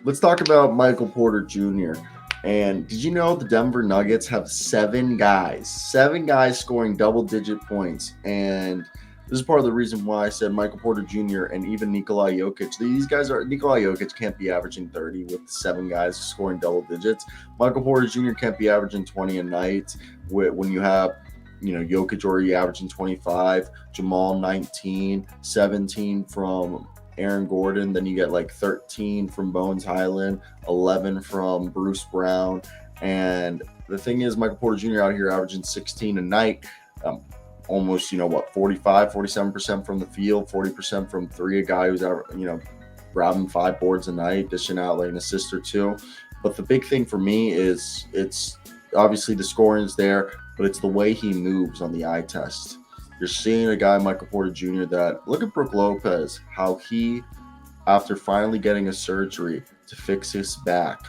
let's talk about Michael Porter Jr. And did you know the Denver Nuggets have seven guys scoring double-digit points? And this is part of the reason why I said Michael Porter Jr. and even Nikola Jokic. Nikola Jokic can't be averaging 30 with seven guys scoring double digits. Michael Porter Jr. can't be averaging 20 a night when you have Jokic already averaging 25, Jamal 19, 17 from Aaron Gordon. Then you get like 13 from Bones Highland, 11 from Bruce Brown. And the thing is, Michael Porter Jr. out here averaging 16 a night. Almost, 45, 47% from the field, 40% from three. A guy who's, grabbing 5 boards a night, dishing out like an assist or two. But the big thing for me is it's obviously the scoring is there, but it's the way he moves on the eye test. You're seeing a guy, Michael Porter Jr., that look at Brook Lopez, how he, after finally getting a surgery to fix his back,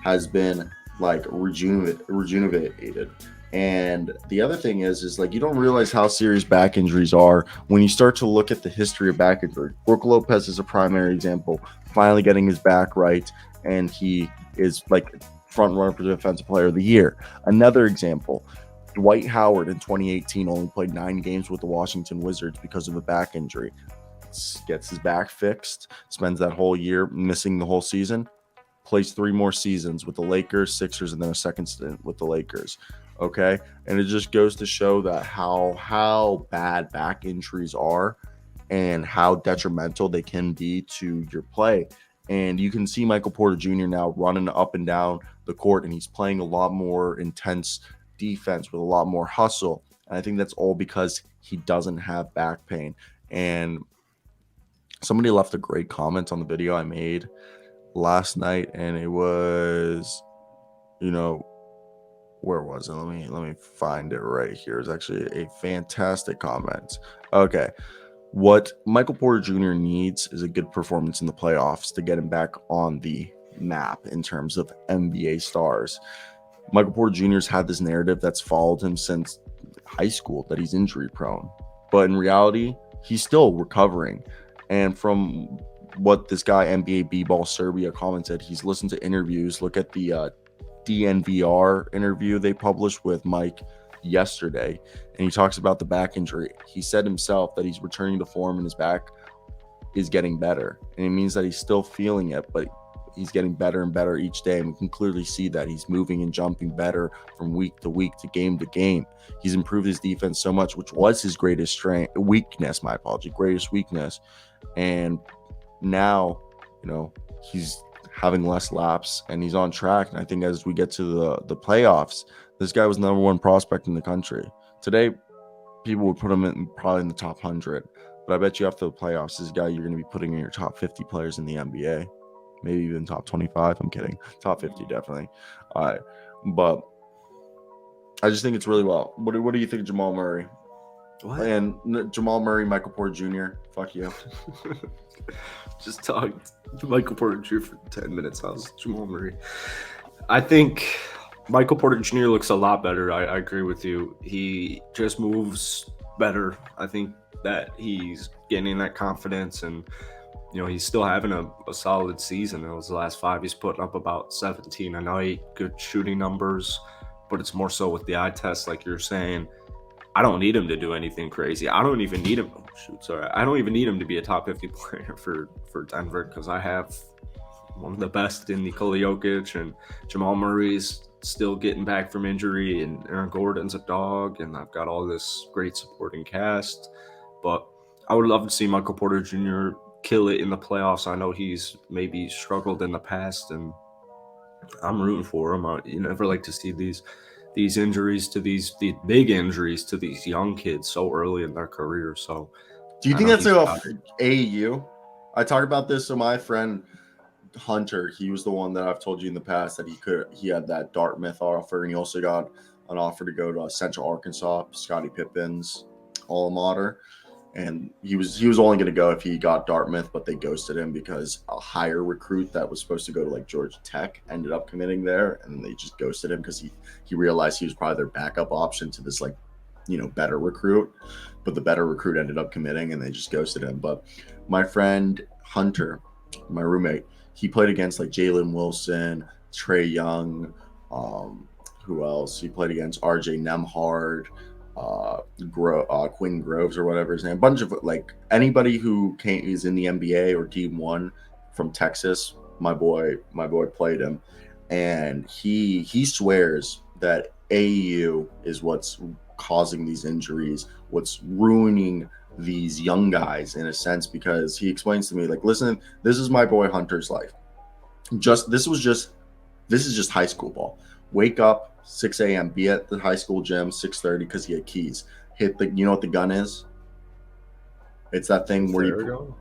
has been like rejuvenated. And the other thing is like you don't realize how serious back injuries are when you start to look at the history of back injury. Brook Lopez is a primary example, finally getting his back right, and he is like front runner for Defensive Player of the Year. Another example, Dwight Howard in 2018 only played 9 games with the Washington Wizards because of a back injury. Gets his back fixed, spends that whole year missing the whole season, plays 3 more seasons with the Lakers, Sixers, and then a second stint with the Lakers. Okay, and it just goes to show that how bad back injuries are and how detrimental they can be to your play. And you can see Michael Porter Jr. now running up and down the court, and he's playing a lot more intense defense with a lot more hustle. And I think that's all because he doesn't have back pain. And somebody left a great comment on the video I made last night, and it was, where was it? Let me find it right here. It's actually a fantastic comment. Okay. What Michael Porter Jr. needs is a good performance in the playoffs to get him back on the map in terms of NBA stars. Michael Porter Jr. has had this narrative that's followed him since high school that he's injury prone. But in reality, he's still recovering. And from what this guy, NBA B-Ball Serbia, commented, he's listened to interviews. Look at the DNVR interview they published with Mike yesterday, and he talks about the back injury. He said himself that he's returning to form and his back is getting better, and it means that he's still feeling it, but he's getting better and better each day, and we can clearly see that he's moving and jumping better from week to week to game. He's improved his defense so much, which was his greatest weakness, and now he's having less laps and he's on track. And I think as we get to the playoffs, this guy was number 1 prospect in the country. Today, people would put him probably in the top 100. But I bet you after the playoffs, this guy you're going to be putting in your top 50 players in the NBA. Maybe even top 25. I'm kidding. Top 50, definitely. All right. But I just think it's really well. What do you think of Jamal Murray? What? And Jamal Murray, Michael Porter Jr. Fuck you. Just talked Michael Porter Jr. for 10 minutes. How's Jamal Murray? I think Michael Porter Jr. looks a lot better. I agree with you. He just moves better. I think that he's gaining that confidence, and he's still having a solid season. In those last 5, he's putting up about 17 a night, good shooting numbers, but it's more so with the eye test, like you're saying. I don't need him to do anything crazy. I don't even need him. I don't even need him to be a top 50 player for Denver, because I have one of the best in Nikola Jokic, and Jamal Murray's still getting back from injury, and Aaron Gordon's a dog, and I've got all this great supporting cast. But I would love to see Michael Porter Jr. kill it in the playoffs. I know he's maybe struggled in the past, and I'm rooting for him. You never like to see these injuries to these big injuries to these young kids so early in their career. So do you think that's AAU? I talk about this to my friend Hunter. He was the one that I've told you in the past that he had that Dartmouth offer, and he also got an offer to go to Central Arkansas, Scottie Pippen's alma mater. And he was only going to go if he got Dartmouth, but they ghosted him because a higher recruit that was supposed to go to like Georgia Tech ended up committing there, and they just ghosted him because he realized he was probably their backup option to this better recruit. But the better recruit ended up committing, and they just ghosted him. But my friend Hunter, my roommate, he played against like Jalen Wilson, Trey Young, who else? He played against RJ Nemhard, Quinn Groves or whatever his name. A bunch of like anybody who is in the NBA or D1 from Texas. My boy played him, and he swears that AAU is what's causing these injuries, what's ruining these young guys in a sense, because he explains to me like, listen, this is my boy Hunter's life. This is just high school ball. Wake up 6 a.m. Be at the high school gym 6:30 because he had keys. Hit the, you know what the gun is? It's that thing where you Theragun?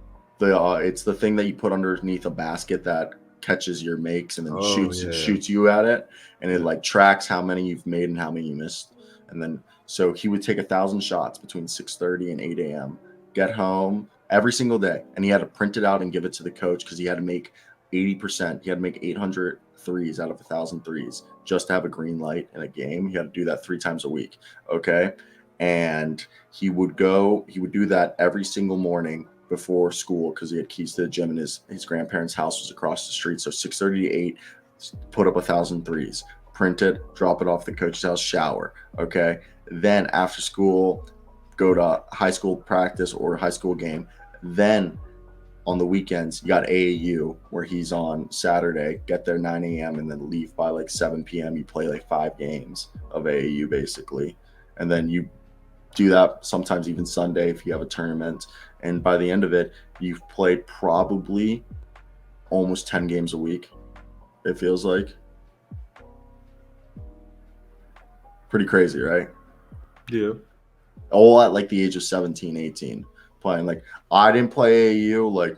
it's the thing that you put underneath a basket that catches your makes and then Oh yeah. shoots you at it, and it Yeah. like tracks how many you've made and how many you missed. And then so he would take 1,000 shots between 6:30 and 8 a.m. Get home every single day, and he had to print it out and give it to the coach because he had to make 80%. He had to make 800 threes out of 1,000 threes just to have a green light in a game. He had to do that 3 times a week. Okay, and he would do that every single morning before school because he had keys to the gym, and his grandparents' house was across the street. So 6:30 to 8, put up 1,000 threes, print it, drop it off the coach's house, shower. Okay. Then after school, go to high school practice or high school game. Then on the weekends, you got AAU where he's on Saturday, get there 9 a.m. and then leave by like 7 p.m. You play like 5 games of AAU basically. And then you do that sometimes even Sunday if you have a tournament. And by the end of it, you've played probably almost 10 games a week, it feels like. Pretty crazy, right? Yeah. All at like the age of 17, 18, playing. Like I didn't play AAU like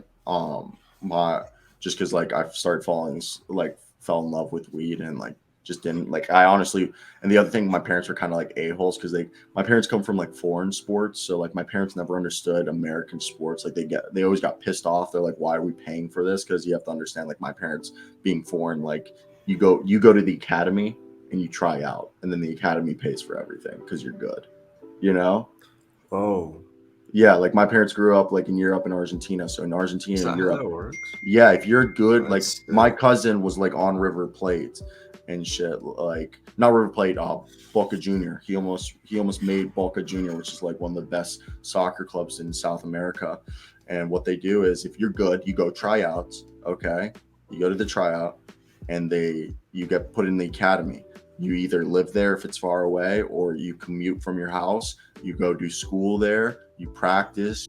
my just because like I started fell in love with weed and like just didn't like I honestly. And the other thing, my parents were kind of like a-holes because my parents come from like foreign sports, so like my parents never understood American sports. Like they always got pissed off. They're like, why are we paying for this? Because you have to understand, like my parents being foreign, like you go to the academy and you try out, and then the academy pays for everything because you're good, you know. Oh, Yeah, like my parents grew up like in Europe and Argentina. So in is Argentina, that how Europe, that works? yeah, if you're good, like That's my cousin was like on River Plate and shit, like not River Plate, Boca Junior. He almost made Boca Junior, which is like one of the best soccer clubs in South America. And what they do is, if you're good, you go tryouts. Okay, you go to the tryout, and you get put in the academy. You either live there if it's far away, or you commute from your house. You go do school there. You practice.